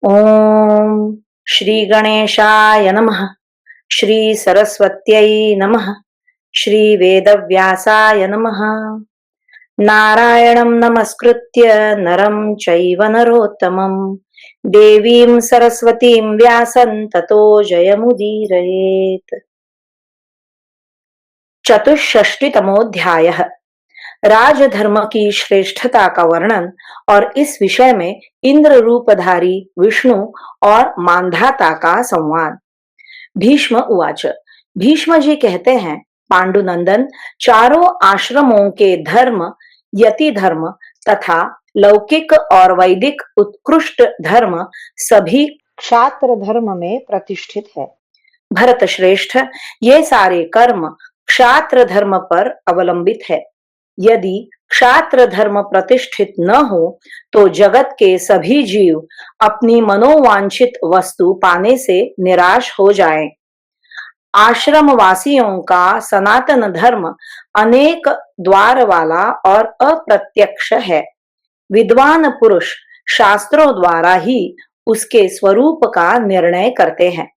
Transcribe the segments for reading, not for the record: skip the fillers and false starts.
ओम श्री गणेशाय नमः। श्री सरस्वत्यै नमः। श्री वेदव्यासाय नमः। नारायणं नमस्कृत्य नरं चैव नरोत्तमं देवीं सरस्वतीं व्यासं ततो जयमुदीरयेत्। चतुष्षष्टितमोऽध्यायः राजधर्म की श्रेष्ठता का वर्णन और इस विषय में इंद्र रूपधारी विष्णु और मांधाता का संवाद। भीष्म उवाच। भीष्म जी कहते हैं, पांडुनंदन, चारों आश्रमों के धर्म, यति धर्म तथा लौकिक और वैदिक उत्कृष्ट धर्म सभी क्षात्र धर्म में प्रतिष्ठित है। भरत श्रेष्ठ, ये सारे कर्म क्षात्र धर्म पर अवलंबित है। यदि क्षात्र धर्म प्रतिष्ठित न हो तो जगत के सभी जीव अपनी मनोवांछित वस्तु पाने से निराश हो जाएं। आश्रम वासियों का सनातन धर्म अनेक द्वार वाला और अप्रत्यक्ष है। विद्वान पुरुष शास्त्रों द्वारा ही उसके स्वरूप का निर्णय करते हैं।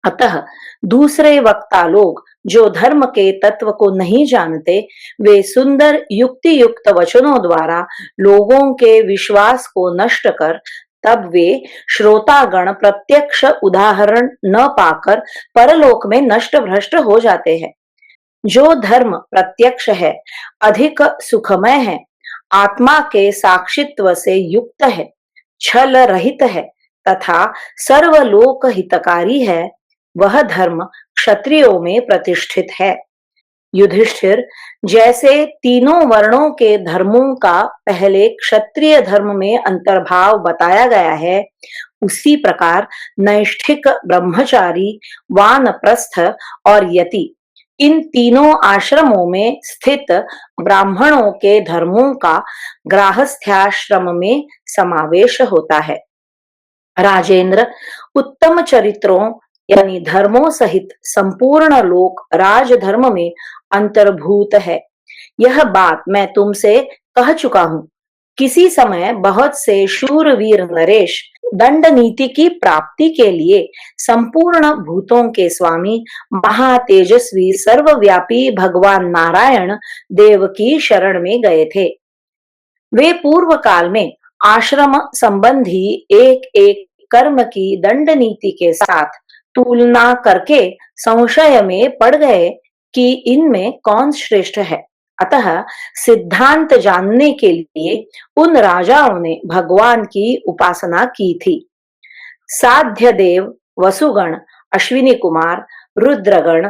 अतः दूसरे वक्ता लोग जो धर्म के तत्व को नहीं जानते, वे सुंदर युक्ति युक्त वचनों द्वारा लोगों के विश्वास को नष्ट कर तब वे श्रोतागण प्रत्यक्ष उदाहरण न पाकर परलोक में नष्ट भ्रष्ट हो जाते हैं। जो धर्म प्रत्यक्ष है, अधिक सुखमय है, आत्मा के साक्षित्व से युक्त है, छल रहित है तथा सर्वलोक हितकारी है, वह धर्म क्षत्रियों में प्रतिष्ठित है। युधिष्ठिर, जैसे तीनों वर्णों के धर्मों का पहले क्षत्रिय धर्म में अंतर्भाव बताया गया है, उसी प्रकार नैष्ठिक, ब्रह्मचारी, वानप्रस्थ और यति, इन तीनों आश्रमों में स्थित ब्राह्मणों के धर्मों का गृहस्थ्याश्रम में समावेश होता है। राजेंद्र, उत्तम चरित्रों यानी धर्मों सहित संपूर्ण लोक राजधर्म में अंतर्भूत है। यह बात मैं तुमसे कह चुका हूँ। किसी समय बहुत से शूरवीर नरेश दंड नीति की प्राप्ति के लिए संपूर्ण भूतों के स्वामी महातेजस्वी सर्वव्यापी भगवान नारायण देव की शरण में गए थे। वे पूर्व काल में आश्रम संबंधी एक एक कर्म की दंड नीति के साथ तुलना करके संशय में पड़ गए कि इनमें कौन श्रेष्ठ है। अतः सिद्धांत जानने के लिए उन राजाओं ने भगवान की उपासना की थी। साध्य देव, वसुगण, अश्विनी कुमार, रुद्रगण,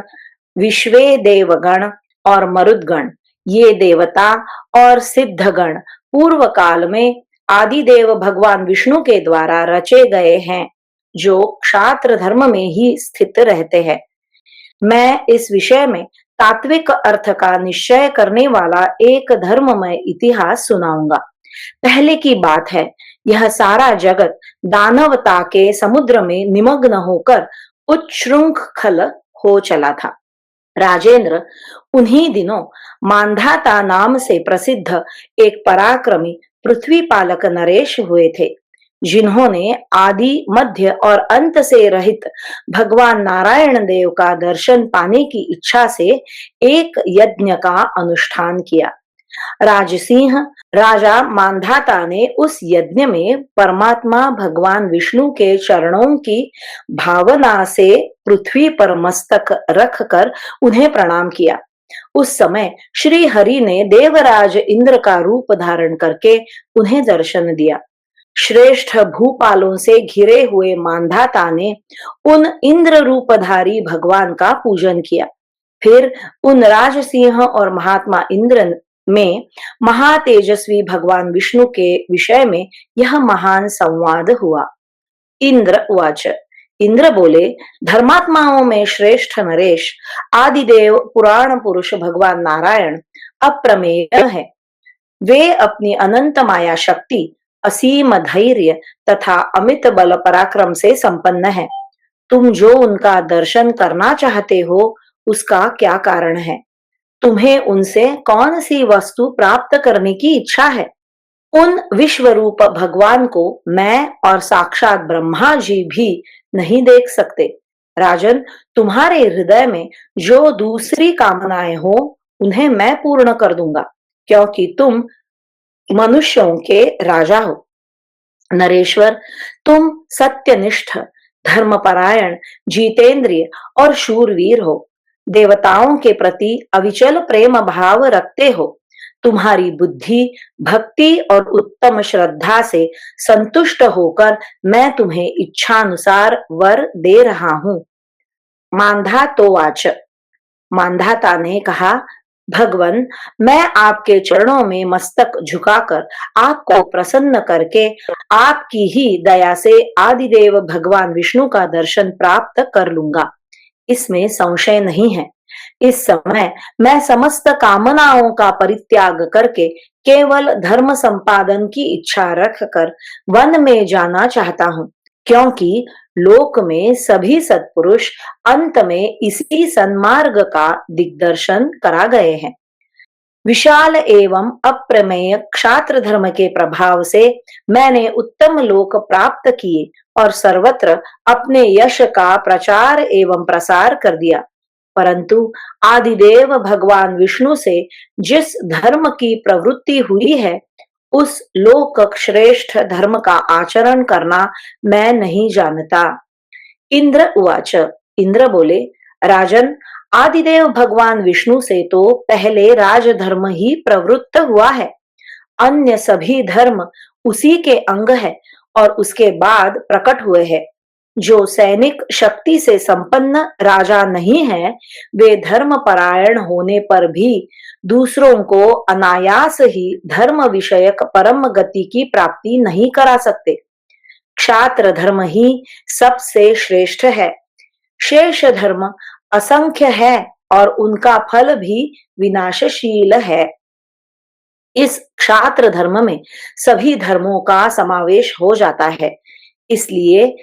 विश्वे देवगण और मरुदगण, ये देवता और सिद्धगण पूर्व काल में आदिदेव भगवान विष्णु के द्वारा रचे गए हैं, जो क्षात्र धर्म में ही स्थित रहते हैं। मैं इस विषय में तात्विक अर्थ का निश्चय करने वाला एक धर्ममय इतिहास सुनाऊंगा। पहले की बात है, यह सारा जगत दानवता के समुद्र में निमग्न होकर उच्छृंखल हो चला था। राजेंद्र, उन्हीं दिनों मांधाता नाम से प्रसिद्ध एक पराक्रमी पृथ्वी पालक नरेश हुए थे, जिन्होंने आदि, मध्य और अंत से रहित भगवान नारायण देव का दर्शन पाने की इच्छा से एक यज्ञ का अनुष्ठान किया। राजसिंह राजा मांधाता ने उस यज्ञ में परमात्मा भगवान विष्णु के चरणों की भावना से पृथ्वी पर मस्तक रखकर उन्हें प्रणाम किया। उस समय श्री हरि ने देवराज इंद्र का रूप धारण करके उन्हें दर्शन दिया। श्रेष्ठ भूपालों से घिरे हुए मांधाता ने उन इंद्र रूपधारी भगवान का पूजन किया। फिर उन राजसिंह और महात्मा इंद्र में महातेजस्वी भगवान विष्णु के विषय में यह महान संवाद हुआ। इंद्र उवाच। इंद्र बोले, धर्मात्माओं में श्रेष्ठ नरेश, आदिदेव पुराण पुरुष भगवान नारायण अप्रमेय है। वे अपनी अनंत माया शक्ति, असीम धैर्य तथा अमित बल पराक्रम से संपन्न है। तुम जो उनका दर्शन करना चाहते हो, उसका क्या कारण है? तुम्हें उनसे कौन सी वस्तु प्राप्त करने की इच्छा है? उन विश्व रूप भगवान को मैं और साक्षात ब्रह्मा जी भी नहीं देख सकते। राजन, तुम्हारे हृदय में जो दूसरी कामनाएं हो उन्हें मैं पूर्ण कर दूंगा, क्योंकि तुम मनुष्यों के राजा हो। नरेश्वर, तुम सत्यनिष्ठ, धर्मपरायण, जितेंद्रिय और शूरवीर हो। देवताओं के प्रति अविचल प्रेम भाव रखते हो। तुम्हारी बुद्धि, भक्ति और उत्तम श्रद्धा से संतुष्ट होकर मैं तुम्हें इच्छानुसार वर दे रहा हूँ। मांधातोवाच, मांधाता ने कहा, भगवन, मैं आपके चरणों में मस्तक झुकाकर आपको प्रसन्न करके आपकी ही दया से आदिदेव भगवान विष्णु का दर्शन प्राप्त कर लूंगा, इसमें संशय नहीं है। इस समय मैं समस्त कामनाओं का परित्याग करके केवल धर्म संपादन की इच्छा रखकर वन में जाना चाहता हूँ, क्योंकि लोक में सभी सत्पुरुष अंत में इसी सन्मार्ग का दिग्दर्शन करा गए हैं। विशाल एवं अप्रमेय क्षात्र धर्म के प्रभाव से मैंने उत्तम लोक प्राप्त किए और सर्वत्र अपने यश का प्रचार एवं प्रसार कर दिया। परंतु आदिदेव भगवान विष्णु से जिस धर्म की प्रवृत्ति हुई है, उस लोक श्रेष्ठ धर्म का आचरण करना मैं नहीं जानता। इंद्र उवाच, इंद्र बोले, राजन, आदिदेव भगवान विष्णु से तो पहले राजधर्म ही प्रवृत्त हुआ है। अन्य सभी धर्म उसी के अंग है और उसके बाद प्रकट हुए हैं। जो सैनिक शक्ति से संपन्न राजा नहीं है, वे धर्म परायण होने पर भी दूसरों को अनायास ही धर्म विषयक परम गति की प्राप्ति नहीं करा सकते। क्षात्र धर्म ही सबसे श्रेष्ठ है। शेष धर्म असंख्य है और उनका फल भी विनाशशील है। इस क्षात्र धर्म में सभी धर्मों का समावेश हो जाता है, इसलिए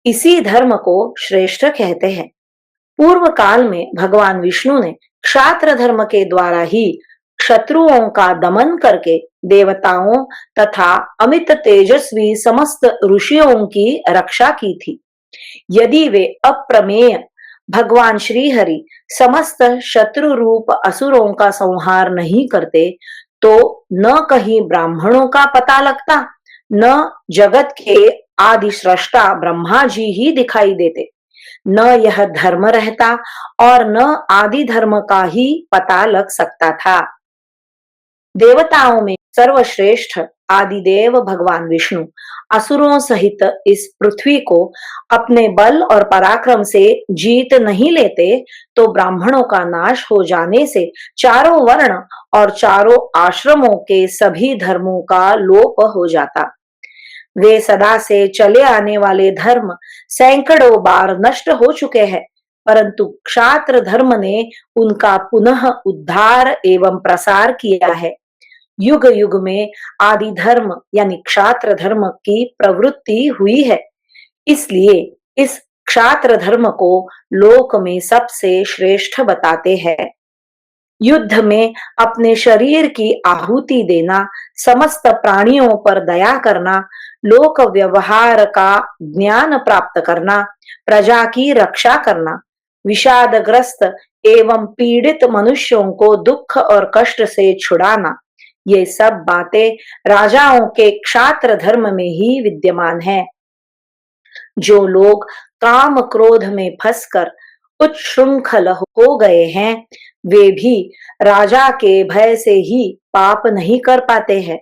इसी धर्म को श्रेष्ठ कहते हैं। पूर्व काल में भगवान विष्णु ने क्षात्र धर्म के द्वारा ही शत्रुओं का दमन करके देवताओं तथा अमित तेजस्वी समस्त ऋषियों की रक्षा की थी। यदि वे अप्रमेय भगवान श्री हरि समस्त शत्रु रूप असुरों का संहार नहीं करते, तो न कहीं ब्राह्मणों का पता लगता, न जगत के आदि सृष्टा ब्रह्मा जी ही दिखाई देते, न यह धर्म रहता और न आदि धर्म का ही पता लग सकता था। देवताओं में सर्वश्रेष्ठ आदिदेव भगवान विष्णु असुरों सहित इस पृथ्वी को अपने बल और पराक्रम से जीत नहीं लेते, तो ब्राह्मणों का नाश हो जाने से चारों वर्ण और चारों आश्रमों के सभी धर्मों का लोप हो जाता। वे सदा से चले आने वाले धर्म सैकड़ों बार नष्ट हो चुके हैं, परंतु क्षात्र धर्म ने उनका पुनः उद्धार एवं प्रसार किया है। युग युग में आदि धर्म यानी क्षात्र धर्म की प्रवृत्ति हुई है, इसलिए इस क्षात्र धर्म को लोक में सबसे श्रेष्ठ बताते हैं। युद्ध में अपने शरीर की आहुति देना, समस्त प्राणियों पर दया करना, लोक व्यवहार का ज्ञान प्राप्त करना, प्रजा की रक्षा करना, विषादग्रस्त एवं पीड़ित मनुष्यों को दुख और कष्ट से छुड़ाना, ये सब बातें राजाओं के क्षात्र धर्म में ही विद्यमान है। जो लोग काम क्रोध में फंसकर उच्छृंखल हो गए हैं, वे भी राजा के भय से ही पाप नहीं कर पाते हैं,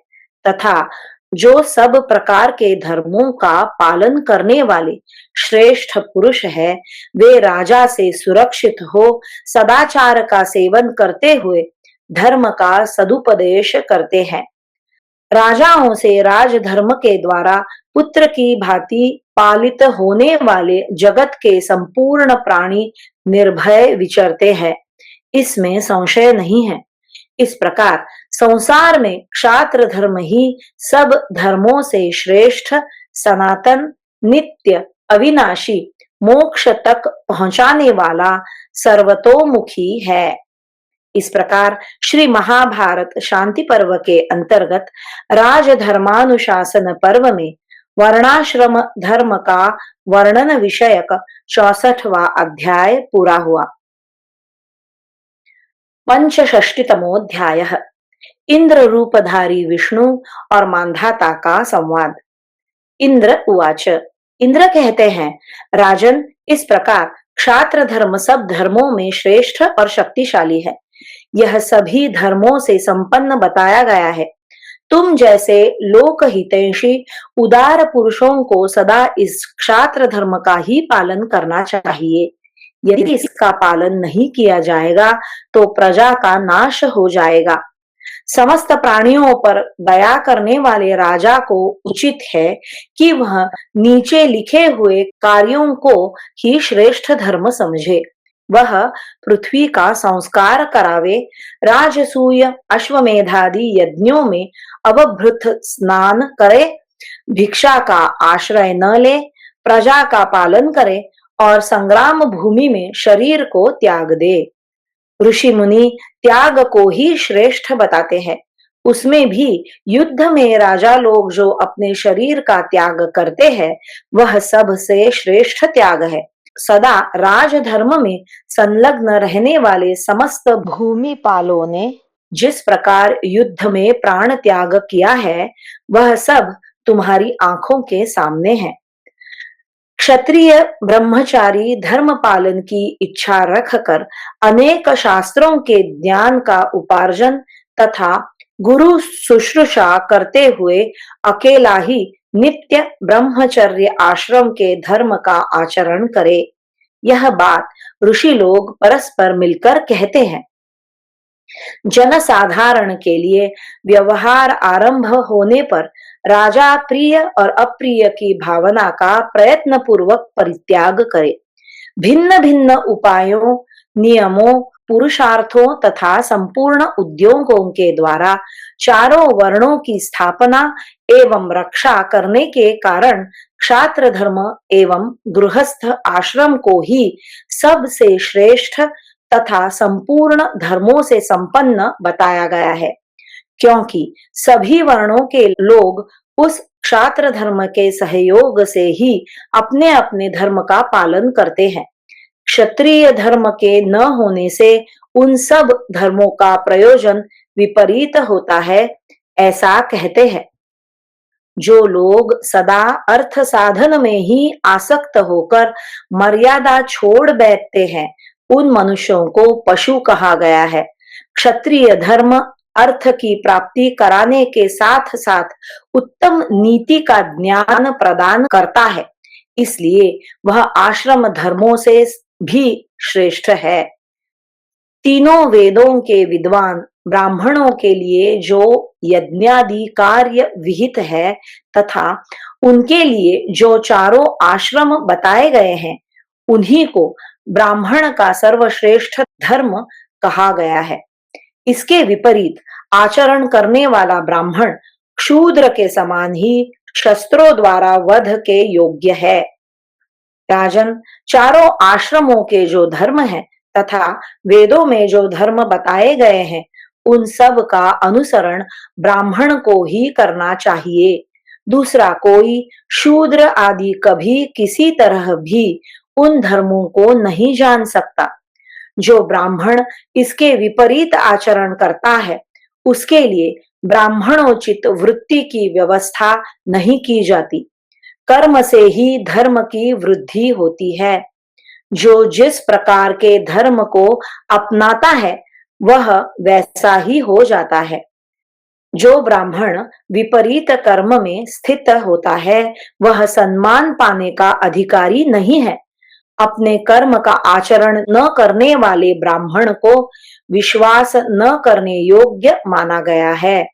तथा जो सब प्रकार के धर्मों का पालन करने वाले श्रेष्ठ पुरुष है, वे राजा से सुरक्षित हो सदाचार का सेवन करते हुए धर्म का सदुपदेश करते हैं। राजाओं से राजधर्म के द्वारा पुत्र की भांति पालित होने वाले जगत के संपूर्ण प्राणी निर्भय विचरते हैं, इसमें संशय नहीं है। इस प्रकार संसार में क्षात्र धर्म ही सब धर्मों से श्रेष्ठ, सनातन, नित्य, अविनाशी, मोक्ष तक पहुंचाने वाला सर्वतोमुखी है। इस प्रकार श्री महाभारत शांति पर्व के अंतर्गत राजधर्मानुशासन पर्व में वर्णाश्रम धर्म का वर्णन विषयक 64वां अध्याय पूरा हुआ। पंचषष्टितमोऽध्यायः इंद्र रूपधारी विष्णु और मांधाता का संवाद। इंद्र उवाच, इंद्र कहते हैं, राजन, इस प्रकार क्षात्र धर्म सब धर्मों में श्रेष्ठ और शक्तिशाली है। यह सभी धर्मों से संपन्न बताया गया है। तुम जैसे लोकहितैषी उदार पुरुषों को सदा इस क्षात्र धर्म का ही पालन करना चाहिए। यदि इसका पालन नहीं किया जाएगा तो प्रजा का नाश हो जाएगा। समस्त प्राणियों पर दया करने वाले राजा को उचित है कि वह नीचे लिखे हुए कार्यों को ही श्रेष्ठ धर्म समझे। वह पृथ्वी का संस्कार करावे, राजसूय अश्वमेधादि यज्ञों में अवभृत स्नान करे, भिक्षा का आश्रय न ले, प्रजा का पालन करे और संग्राम भूमि में शरीर को त्याग दे। ऋषि मुनि त्याग को ही श्रेष्ठ बताते हैं। उसमें भी युद्ध में राजा लोग जो अपने शरीर का त्याग करते हैं, वह सबसे श्रेष्ठ त्याग है। सदा राजधर्म में संलग्न रहने वाले समस्त भूमिपालों ने जिस प्रकार युद्ध में प्राण त्याग किया है, वह सब तुम्हारी आंखों के सामने है। क्षत्रिय ब्रह्मचारी धर्म पालन की इच्छा रखकर अनेक शास्त्रों के ज्ञान का उपार्जन तथा गुरु शुश्रूषा करते हुए अकेला ही नित्य ब्रह्मचर्य आश्रम के धर्म का आचरण करे। यह बात ऋषि लोग परस्पर मिलकर कहते हैं। जनसाधारण के लिए व्यवहार आरंभ होने पर राजा प्रिय और अप्रिय की भावना का प्रयत्न पूर्वक परित्याग करे। भिन्न भिन्न उपायों, नियमों, पुरुषार्थों तथा संपूर्ण उद्योगों के द्वारा चारों वर्णों की स्थापना एवं रक्षा करने के कारण क्षात्र धर्म एवं गृहस्थ आश्रम को ही सबसे श्रेष्ठ तथा संपूर्ण धर्मों से संपन्न बताया गया है, क्योंकि सभी वर्णों के लोग उस क्षात्र धर्म के सहयोग से ही अपने अपने धर्म का पालन करते हैं। क्षत्रिय धर्म के न होने से उन सब धर्मों का प्रयोजन विपरीत होता है, ऐसा कहते हैं। जो लोग सदा अर्थ साधन में ही आसक्त होकर मर्यादा छोड़ बैठते हैं, उन मनुष्यों को पशु कहा गया है। क्षत्रिय धर्म अर्थ की प्राप्ति कराने के साथ साथ उत्तम नीति का ज्ञान प्रदान करता है, इसलिए वह आश्रम धर्मों से भी श्रेष्ठ है। तीनों वेदों के विद्वान ब्राह्मणों के लिए जो यज्ञादि कार्य विहित है तथा उनके लिए जो चारों आश्रम बताए गए हैं, उन्हीं को ब्राह्मण का सर्वश्रेष्ठ धर्म कहा गया है। इसके विपरीत आचरण करने वाला ब्राह्मण शूद्र के समान ही शस्त्रों द्वारा वध के योग्य है। राजन, चारों आश्रमों के जो धर्म है तथा वेदों में जो धर्म बताए गए हैं, उन सब का अनुसरण ब्राह्मण को ही करना चाहिए। दूसरा कोई शूद्र आदि कभी किसी तरह भी उन धर्मों को नहीं जान सकता। जो ब्राह्मण इसके विपरीत आचरण करता है, उसके लिए ब्राह्मणोचित वृत्ति की व्यवस्था नहीं की जाती। कर्म से ही धर्म की वृद्धि होती है। जो जिस प्रकार के धर्म को अपनाता है, वह वैसा ही हो जाता है। जो ब्राह्मण विपरीत कर्म में स्थित होता है, वह सम्मान पाने का अधिकारी नहीं है। अपने कर्म का आचरण न करने वाले ब्राह्मण को विश्वास न करने योग्य माना गया है।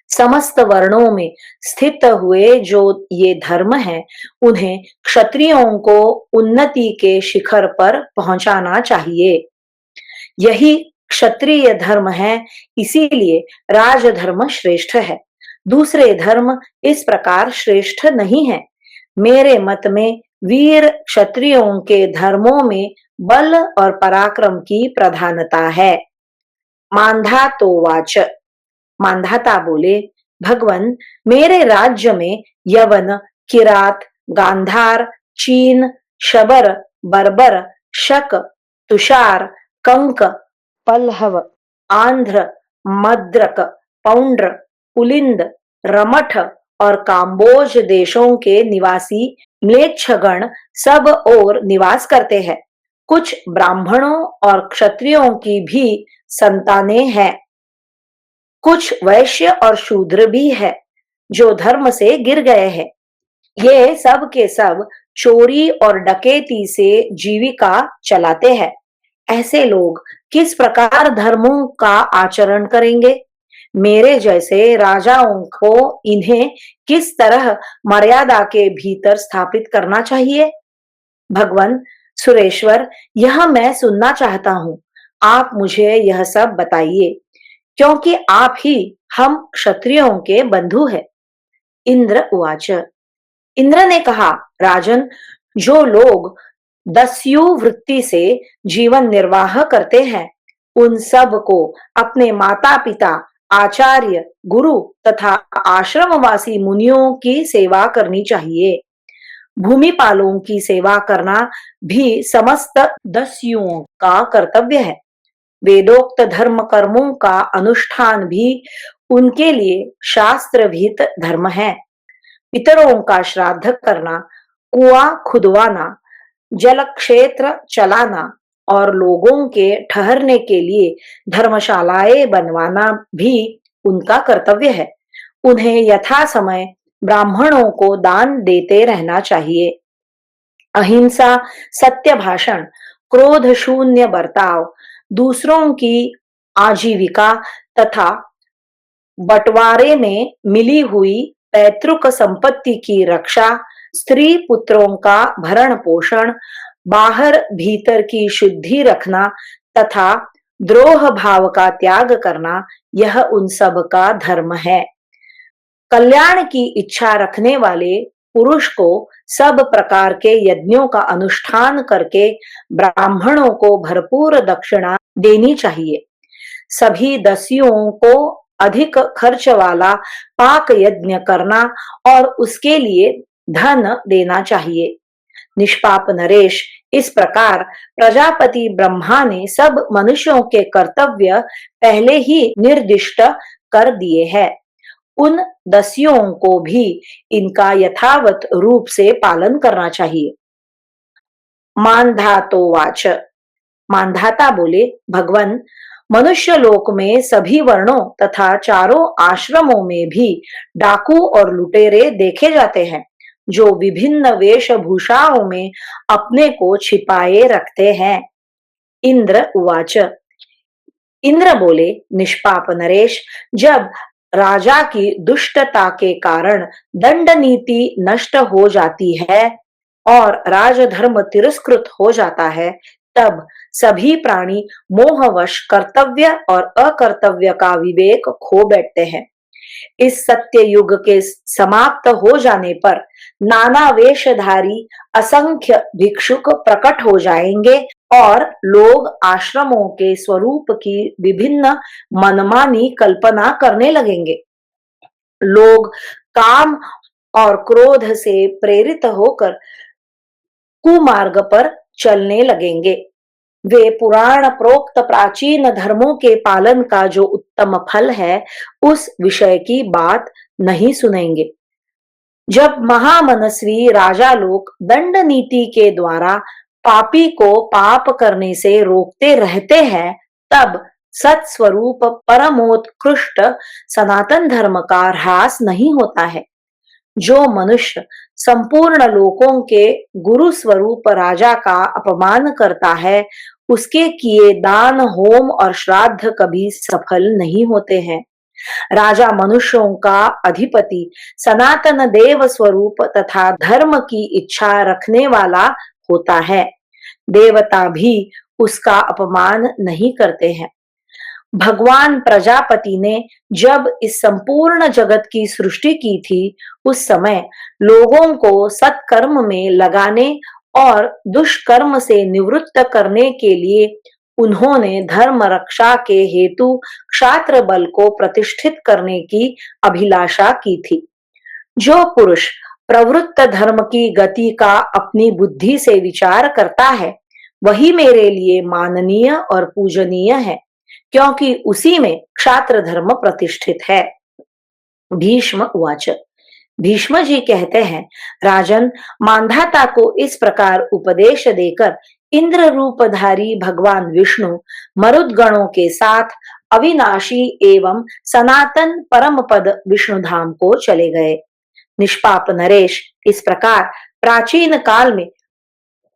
समस्त वर्णों में स्थित हुए जो ये धर्म है, उन्हें क्षत्रियों को उन्नति के शिखर पर पहुंचाना चाहिए। यही क्षत्रिय धर्म है, इसीलिए राजधर्म श्रेष्ठ है। दूसरे धर्म इस प्रकार श्रेष्ठ नहीं है। मेरे मत में वीर क्षत्रियों के धर्मों में बल और पराक्रम की प्रधानता है। मांधातोवाच, मांधाता बोले, भगवन, मेरे राज्य में यवन, किरात, गांधार, चीन, शबर, बर्बर, शक, तुषार, कंक, पल्लव, आंध्र, मद्रक, पौंड्र, पुलिंद, रमठ और काम्बोज देशों के निवासी म्लेच्छगण सब और निवास करते हैं। कुछ ब्राह्मणों और क्षत्रियों की भी संतानें हैं। कुछ वैश्य और शूद्र भी है जो धर्म से गिर गए हैं। ये सब के सब चोरी और डकैती से जीविका चलाते हैं। ऐसे लोग किस प्रकार धर्मों का आचरण करेंगे? मेरे जैसे राजाओं को इन्हें किस तरह मर्यादा के भीतर स्थापित करना चाहिए? भगवान सुरेश्वर, यह मैं सुनना चाहता हूँ। आप मुझे यह सब बताइए, क्योंकि आप ही हम क्षत्रियों के बंधु हैं। इंद्र उवाच, इंद्र ने कहा, राजन, जो लोग दस्यु वृत्ति से जीवन निर्वाह करते हैं, उन सब को अपने माता पिता, आचार्य, गुरु तथा आश्रमवासी मुनियों की सेवा करनी चाहिए। भूमिपालों की सेवा करना भी समस्त दस्युओं का कर्तव्य है। वेदोक्त धर्म कर्मों का अनुष्ठान भी उनके लिए शास्त्र विहित धर्म है। पितरों का श्राद्ध करना, कुआं खुदवाना, जल क्षेत्र चलाना और लोगों के ठहरने के लिए धर्मशालाएं बनवाना भी उनका कर्तव्य है। उन्हें यथा समय ब्राह्मणों को दान देते रहना चाहिए। अहिंसा, सत्य भाषण, क्रोध शून्य बर्ताव, दूसरों की आजीविका तथा बंटवारे में मिली हुई पैतृक संपत्ति की रक्षा, स्त्री पुत्रों का भरण पोषण, बाहर भीतर की शुद्धि रखना तथा द्रोह भाव का त्याग करना, यह उन सब का धर्म है। कल्याण की इच्छा रखने वाले पुरुष को सब प्रकार के यज्ञों का अनुष्ठान करके ब्राह्मणों को भरपूर दक्षिणा देनी चाहिए। सभी दस्युओं को अधिक खर्च वाला पाक यज्ञ करना और उसके लिए धन देना चाहिए। निष्पाप नरेश, इस प्रकार प्रजापति ब्रह्मा ने सब मनुष्यों के कर्तव्य पहले ही निर्दिष्ट कर दिए हैं। उन दस्युओं को भी इनका यथावत रूप से पालन करना चाहिए। मानधातोवाच, मानधाता बोले, भगवन, मनुष्य लोक में सभी वर्णों तथा चारों आश्रमों में भी डाकू और लुटेरे देखे जाते हैं, जो विभिन्न वेशभूषाओं में अपने को छिपाए रखते हैं। इंद्र उवाच, इंद्र बोले, निष्पाप नरेश, जब राजा की दुष्टता के कारण दंड नीति नष्ट हो जाती है और राजधर्म तिरस्कृत हो जाता है, तब सभी प्राणी मोहवश कर्तव्य और अकर्तव्य का विवेक खो बैठते हैं। इस सत्य युग के समाप्त हो जाने पर नाना वेशधारी असंख्य भिक्षुक प्रकट हो जाएंगे और लोग आश्रमों के स्वरूप की विभिन्न मनमानी कल्पना करने लगेंगे। लोग काम और क्रोध से प्रेरित होकर कुमार्ग पर चलने लगेंगे। वे पुराण प्रोक्त प्राचीन धर्मों के पालन का जो उत्तम फल है, उस विषय की बात नहीं सुनेंगे। जब महामनस्वी राजा लोग दंड नीति के द्वारा पापी को पाप करने से रोकते रहते हैं, तब सत्स्वरूप परमोत्कृष्ट सनातन धर्म का ह्रास नहीं होता है। जो मनुष्य संपूर्ण लोकों के गुरु स्वरूप राजा का अपमान करता है, उसके किए दान, होम और श्राद्ध कभी सफल नहीं होते हैं। राजा मनुष्यों का अधिपति सनातन देव स्वरूप तथा धर्म की इच्छा रखने वाला होता है। देवता भी उसका अपमान नहीं करते हैं। भगवान प्रजापति ने जब इस संपूर्ण जगत की सृष्टि की थी, उस समय लोगों को सत्कर्म में लगाने और दुष्कर्म से निवृत्त करने के लिए उन्होंने धर्म रक्षा के हेतु क्षात्र बल को प्रतिष्ठित करने की अभिलाषा की थी। जो पुरुष प्रवृत्त धर्म की गति का अपनी बुद्धि से विचार करता है, वही मेरे लिए माननीय और पूजनीय है, क्योंकि उसी में क्षात्र धर्म प्रतिष्ठित है। भीष्म उवाच। भीष्म जी कहते हैं, राजन, मांधाता को इस प्रकार उपदेश देकर इंद्र रूपधारी भगवान विष्णु मरुदगणों के साथ अविनाशी एवं सनातन परम पद विष्णुधाम को चले गए। निष्पाप नरेश, इस प्रकार प्राचीन काल में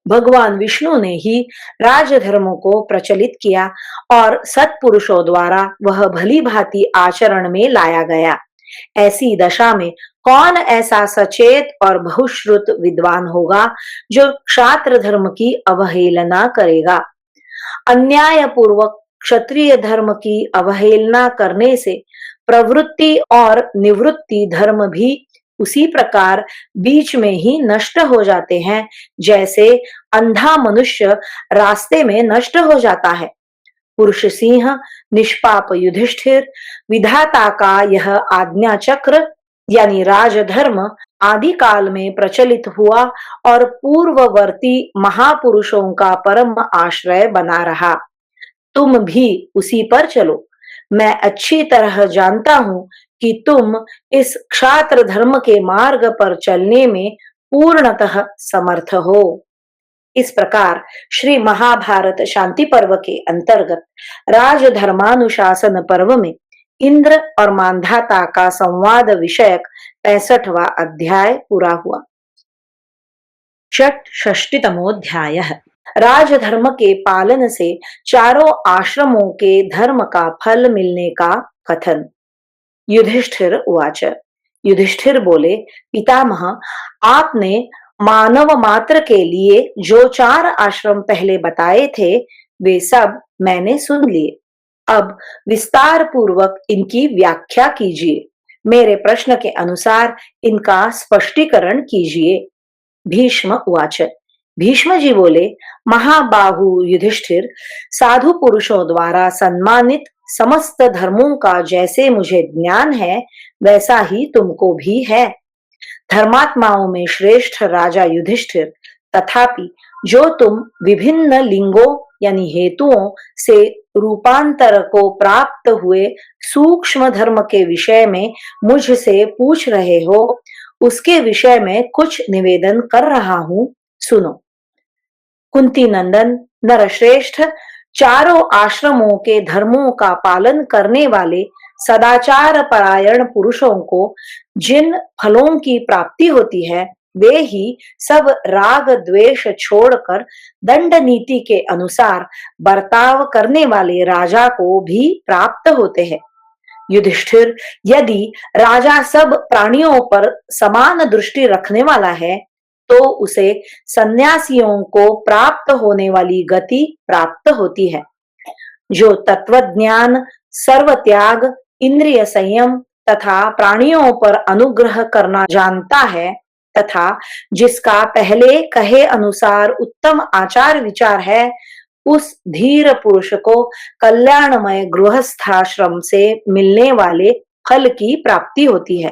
भगवान विष्णु ने ही राजधर्मों को प्रचलित किया और सत्पुरुषों द्वारा वह भली भांति आचरण में लाया गया। ऐसी दशा में कौन ऐसा सचेत और बहुश्रुत विद्वान होगा जो क्षात्र धर्म की अवहेलना करेगा। अन्याय पूर्वक क्षत्रिय धर्म की अवहेलना करने से प्रवृत्ति और निवृत्ति धर्म भी उसी प्रकार बीच में ही नष्ट हो जाते हैं, जैसे अंधा मनुष्य रास्ते में नष्ट हो जाता है। पुरुष सिंह, निष्पाप युधिष्ठिर, विधाता का यह आज्ञा चक्र यानी राजधर्म आदि काल में प्रचलित हुआ और पूर्ववर्ती महापुरुषों का परम आश्रय बना रहा। तुम भी उसी पर चलो। मैं अच्छी तरह जानता हूं कि तुम इस क्षात्र धर्म के मार्ग पर चलने में पूर्णतः समर्थ हो। इस प्रकार श्री महाभारत शांति पर्व के अंतर्गत राजधर्मानुशासन पर्व में इंद्र और मांधाता का संवाद विषयक 65वां अध्याय पूरा हुआ। षष्टितमोध्याय। राजधर्म के पालन से चारों आश्रमों के धर्म का फल मिलने का कथन। युधिष्ठिर उवाच। युधिष्ठिर बोले, पितामह, आपने मानव मात्र के लिए जो 4 आश्रम पहले बताए थे, वे सब मैंने सुन लिए। अब विस्तार पूर्वक इनकी व्याख्या कीजिए। मेरे प्रश्न के अनुसार इनका स्पष्टीकरण कीजिए। भीष्म उवाच। भीष्म जी बोले, महाबाहु युधिष्ठिर, साधु पुरुषों द्वारा सम्मानित समस्त धर्मों का जैसे मुझे ज्ञान है, वैसा ही तुमको भी है। धर्मात्माओं में श्रेष्ठ राजा युधिष्ठिर, तथापि जो तुम विभिन्न लिंगों यानी हेतुओं से रूपांतर को प्राप्त हुए सूक्ष्म धर्म के विषय में मुझसे पूछ रहे हो, उसके विषय में कुछ निवेदन कर रहा हूं, सुनो। कुंती नंदन, नरश्रेष्ठ, चारों आश्रमों के धर्मों का पालन करने वाले सदाचार परायण पुरुषों को जिन फलों की प्राप्ति होती है, वे ही सब राग द्वेष छोड़कर दंड नीति के अनुसार बर्ताव करने वाले राजा को भी प्राप्त होते हैं। युधिष्ठिर, यदि राजा सब प्राणियों पर समान दृष्टि रखने वाला है, तो उसे सन्यासियों को प्राप्त होने वाली गति प्राप्त होती है। जो तत्वज्ञान, सर्वत्याग, इंद्रिय संयम तथा प्राणियों पर अनुग्रह करना जानता है तथा जिसका पहले कहे अनुसार उत्तम आचार विचार है, उस धीर पुरुष को कल्याणमय गृहस्थाश्रम से मिलने वाले फल की प्राप्ति होती है।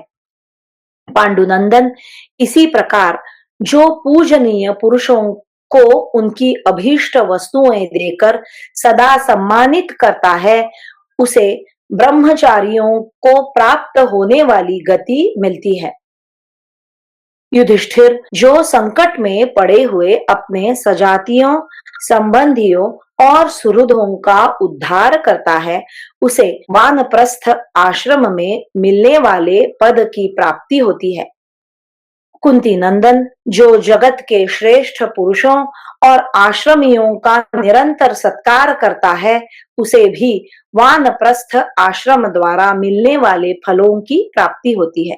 पांडुनंदन, इसी प्रकार जो पूजनीय पुरुषों को उनकी अभीष्ट वस्तुएं देकर सदा सम्मानित करता है, उसे ब्रह्मचारियों को प्राप्त होने वाली गति मिलती है। युधिष्ठिर, जो संकट में पड़े हुए अपने सजातियों, संबंधियों और सुहृदों का उद्धार करता है, उसे वानप्रस्थ आश्रम में मिलने वाले पद की प्राप्ति होती है। कुंती नंदन, जो जगत के श्रेष्ठ पुरुषों और आश्रमियों का निरंतर सत्कार करता है, उसे भी वानप्रस्थ आश्रम द्वारा मिलने वाले फलों की प्राप्ति होती है।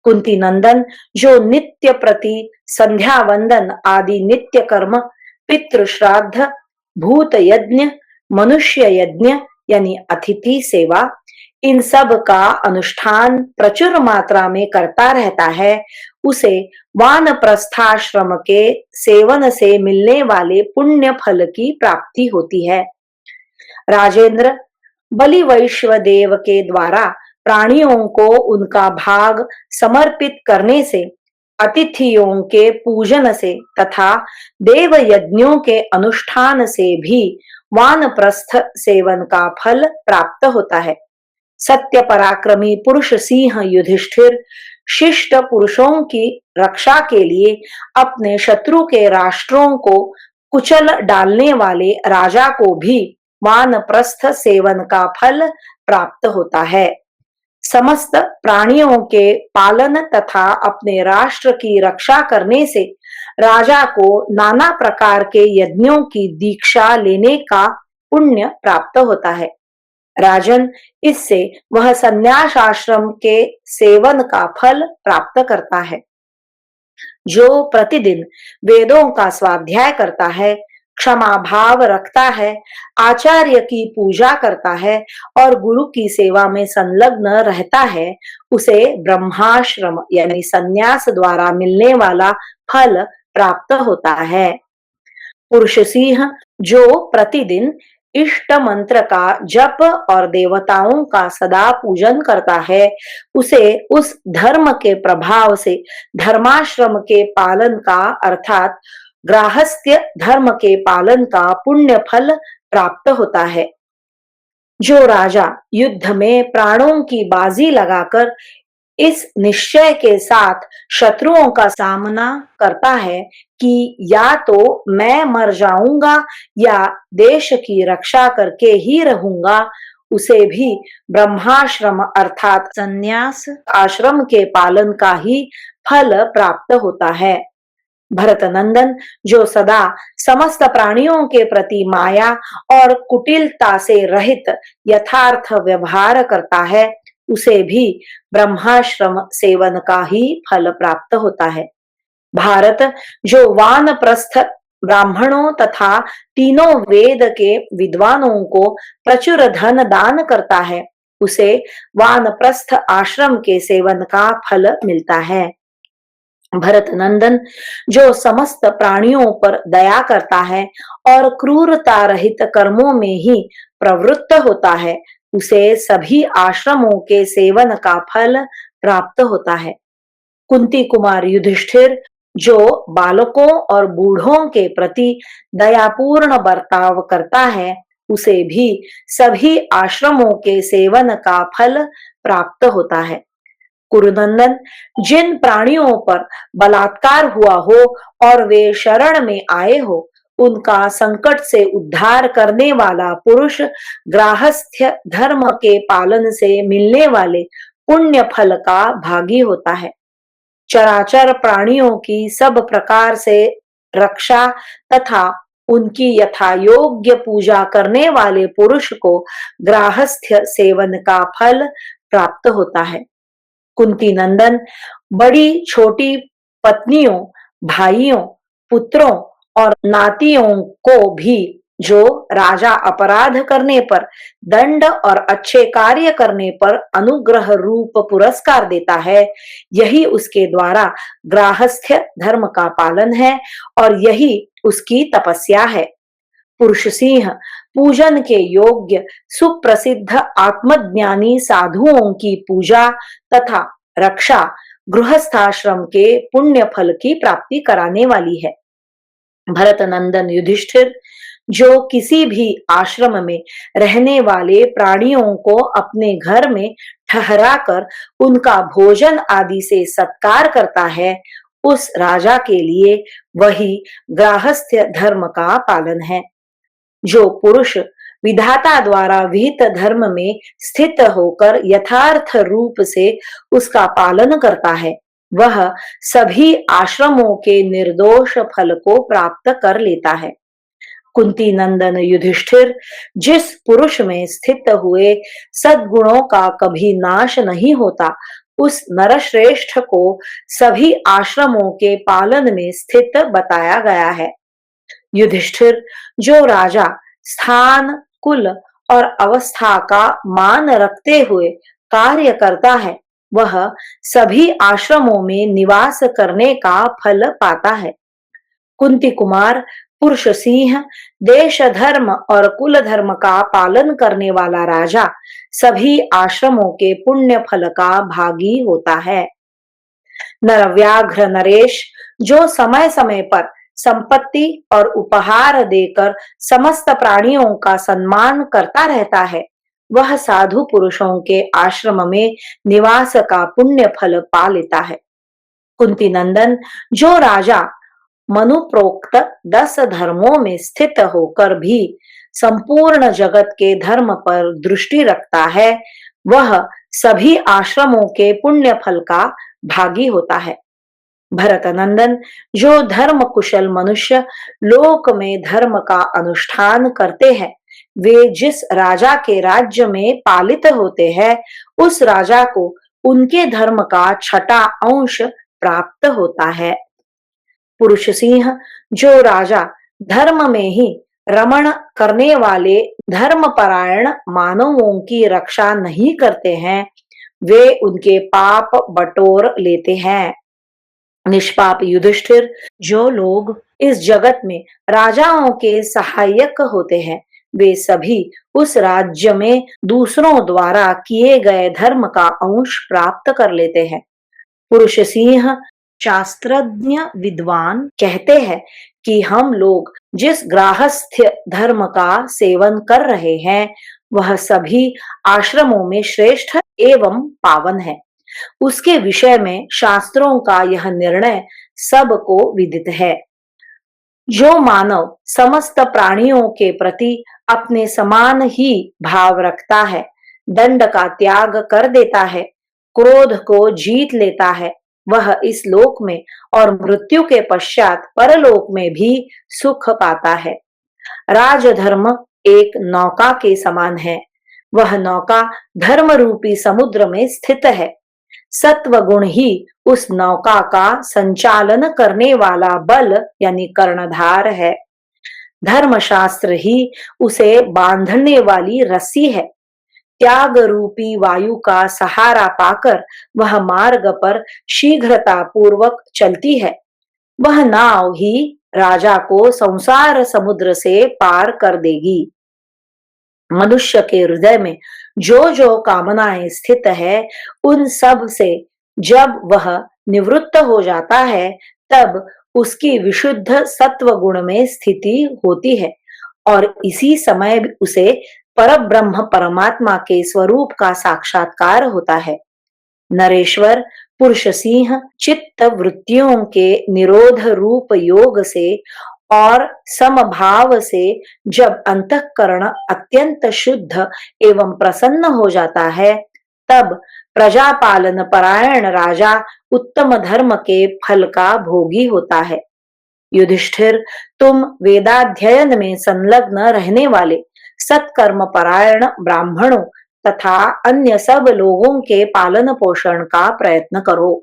कुंती नंदन, जो नित्य प्रति संध्या वंदन आदि नित्य कर्म, पितृ श्राद्ध, भूत यज्ञ, मनुष्य यज्ञ यानी अतिथि सेवा, इन सब का अनुष्ठान प्रचुर मात्रा में करता रहता है, उसे वानप्रस्थाश्रम के सेवन से मिलने वाले पुण्य फल की प्राप्ति होती है। राजेंद्र, बलि वैश्वदेव के द्वारा प्राणियों को उनका भाग समर्पित करने से, अतिथियों के पूजन से तथा देव यज्ञों के अनुष्ठान से भी वानप्रस्थ सेवन का फल प्राप्त होता है। सत्य पराक्रमी पुरुष सिंह युधिष्ठिर शिष्ट पुरुषों की रक्षा के लिए अपने शत्रु के राष्ट्रों को कुचल डालने वाले राजा को भी वानप्रस्थ सेवन का फल प्राप्त होता है। समस्त प्राणियों के पालन तथा अपने राष्ट्र की रक्षा करने से राजा को नाना प्रकार के यज्ञों की दीक्षा लेने का पुण्य प्राप्त होता है। राजन, इससे वह संन्यास आश्रम के सेवन का फल प्राप्त करता है। जो प्रतिदिन वेदों का स्वाध्याय करता है, क्षमा भाव रखता है, आचार्य की पूजा करता है और गुरु की सेवा में संलग्न रहता है, उसे ब्रह्माश्रम यानी संन्यास द्वारा मिलने वाला फल प्राप्त होता है। पुरुष सिंह जो प्रतिदिन इष्ट मंत्र का जप और देवताओं का सदा पूजन करता है, उसे उस धर्म के प्रभाव से धर्माश्रम के पालन का अर्थात गृहस्थ्य धर्म के पालन का पुण्य फल प्राप्त होता है। जो राजा युद्ध में प्राणों की बाजी लगाकर इस निश्चय के साथ शत्रुओं का सामना करता है कि या तो मैं मर जाऊंगा या देश की रक्षा करके ही रहूंगा, उसे भी ब्रह्माश्रम अर्थात संन्यास आश्रम के पालन का ही फल प्राप्त होता है। भरत नंदन, जो सदा समस्त प्राणियों के प्रति माया और कुटिलता से रहित यथार्थ व्यवहार करता है, उसे भी ब्रह्माश्रम सेवन का ही फल प्राप्त होता है। भारत, जो वानप्रस्थ ब्राह्मणों तथा तीनों वेद के विद्वानों को प्रचुर धन दान करता है, उसे वानप्रस्थ आश्रम के सेवन का फल मिलता है। भरत नंदन, जो समस्त प्राणियों पर दया करता है और क्रूरता रहित कर्मों में ही प्रवृत्त होता है, उसे सभी आश्रमों के सेवन का फल प्राप्त होता है। कुंती कुमार युधिष्ठिर, जो बालकों और बूढ़ों के प्रति दयापूर्ण बर्ताव करता है, उसे भी सभी आश्रमों के सेवन का फल प्राप्त होता है। कुरुनंदन, जिन प्राणियों पर बलात्कार हुआ हो और वे शरण में आए हो, उनका संकट से उद्धार करने वाला पुरुष गृहस्थ्य धर्म के पालन से मिलने वाले पुण्य फल का भागी होता है। चराचर प्राणियों की सब प्रकार से रक्षा तथा उनकी यथा योग्य पूजा करने वाले पुरुष को गृहस्थ्य सेवन का फल प्राप्त होता है। कुंती नंदन, बड़ी छोटी पत्नियों, भाइयों, पुत्रों और नातियों को भी जो राजा अपराध करने पर, दंड और अच्छे कार्य करने पर अनुग्रह रूप पुरस्कार देता है, यही उसके द्वारा गृहस्थ्य धर्म का पालन है और यही उसकी तपस्या है। पुरुष सिंह, पूजन के योग्य सुप्रसिद्ध आत्मज्ञानी साधुओं की पूजा तथा रक्षा गृहस्थाश्रम के पुण्य फल की प्राप्ति कराने वाली है। भरत नंदन युधिष्ठिर, जो किसी भी आश्रम में रहने वाले प्राणियों को अपने घर में ठहरा कर उनका भोजन आदि से सत्कार करता है, उस राजा के लिए वही गृहस्थ्य धर्म का पालन है। जो पुरुष विधाता द्वारा विहित धर्म में स्थित होकर यथार्थ रूप से उसका पालन करता है, वह सभी आश्रमों के निर्दोष फल को प्राप्त कर लेता है। कुंती नंदन युधिष्ठिर, जिस पुरुष में स्थित हुए सद्गुणों का कभी नाश नहीं होता, उस नरश्रेष्ठ को सभी आश्रमों के पालन में स्थित बताया गया है। युधिष्ठिर, जो राजा स्थान, कुल और अवस्था का मान रखते हुए कार्य करता है, वह सभी आश्रमों में निवास करने का फल पाता है। कुंती कुमार, पुरुष सिंह देश धर्म और कुल धर्म का पालन करने वाला राजा सभी आश्रमों के पुण्य फल का भागी होता है। नरव्याघ्र नरेश जो समय समय पर संपत्ति और उपहार देकर समस्त प्राणियों का सम्मान करता रहता है, वह साधु पुरुषों के आश्रम में निवास का पुण्य फल पा लेता है। कुंती नंदन जो राजा मनुप्रोक्त 10 धर्मों में स्थित होकर भी संपूर्ण जगत के धर्म पर दृष्टि रखता है, वह सभी आश्रमों के पुण्य फल का भागी होता है। भरत नंदन जो धर्म कुशल मनुष्य लोक में धर्म का अनुष्ठान करते हैं, वे जिस राजा के राज्य में पालित होते हैं, उस राजा को उनके धर्म का छठा अंश प्राप्त होता है। पुरुष सिंह जो राजा धर्म में ही रमण करने वाले धर्मपरायण मानवों की रक्षा नहीं करते हैं, वे उनके पाप बटोर लेते हैं। निष्पाप युधिष्ठिर जो लोग इस जगत में राजाओं के सहायक होते हैं, वे सभी उस राज्य में दूसरों द्वारा किए गए धर्म का अंश प्राप्त कर लेते हैं। पुरुष सिंह शास्त्रज्ञ विद्वान कहते हैं कि हम लोग जिस गृहस्थ्य धर्म का सेवन कर रहे हैं, वह सभी आश्रमों में श्रेष्ठ एवं पावन है। उसके विषय में शास्त्रों का यह निर्णय सबको विदित है। जो मानव समस्त प्राणियों के प्रति अपने समान ही भाव रखता है, दंड का त्याग कर देता है, क्रोध को जीत लेता है, वह इस लोक में और मृत्यु के पश्चात परलोक में भी सुख पाता है। राजधर्म एक नौका के समान है। वह नौका धर्म रूपी समुद्र में स्थित है। सत्व गुण ही उस नौका का संचालन करने वाला बल यानी कर्णधार है। धर्मशास्त्र ही उसे बांधने वाली रस्सी है। त्याग रूपी वायु का सहारा पाकर वह मार्ग पर शीघ्रता पूर्वक चलती है। वह नाव ही राजा को संसार समुद्र से पार कर देगी। मनुष्य के हृदय में जो जो कामनाएं स्थित है, उन सब से जब वह निवृत्त हो जाता है, तब उसकी विशुद्ध सत्व गुण में स्थिति होती है और इसी समय उसे परब्रह्म परमात्मा के स्वरूप का साक्षात्कार होता है। नरेश्वर पुरुष सिंह चित्त वृत्तियों के निरोध रूप योग से और समभाव से जब अंतःकरण अत्यंत शुद्ध एवं प्रसन्न हो जाता है, तब प्रजापालन परायण राजा उत्तम धर्म के फल का भोगी होता है। युधिष्ठिर, तुम वेदाध्ययन में संलग्न रहने वाले सत्कर्म परायण ब्राह्मणों तथा अन्य सब लोगों के पालन पोषण का प्रयत्न करो।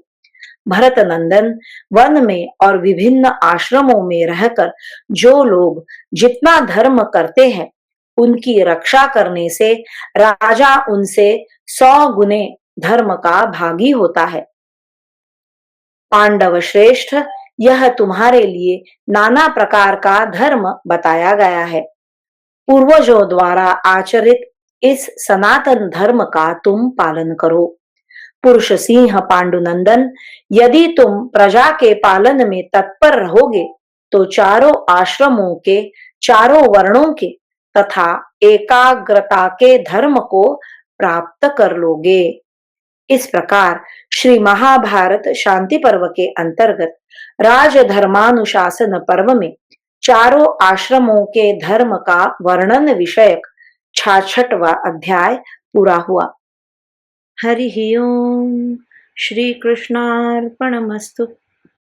भरत नंदन, वन में और विभिन्न आश्रमों में रहकर जो लोग जितना धर्म करते हैं, उनकी रक्षा करने से राजा उनसे 100 गुने धर्म का भागी होता है। पांडव श्रेष्ठ, यह तुम्हारे लिए नाना प्रकार का धर्म बताया गया है। पूर्वजों द्वारा आचरित इस सनातन धर्म का तुम पालन करो। पुरुष सिंह पांडुनंदन, यदि तुम प्रजा के पालन में तत्पर रहोगे, तो चारों आश्रमों के, चारों वर्णों के तथा एकाग्रता के धर्म को प्राप्त कर लोगे। इस प्रकार श्री महाभारत शांति पर्व के अंतर्गत राजधर्मानुशासन पर्व में चारों आश्रमों के धर्म का वर्णन विषयक 66वां अध्याय पूरा हुआ। हरि ओम। श्री कृष्णार्पणमस्तु।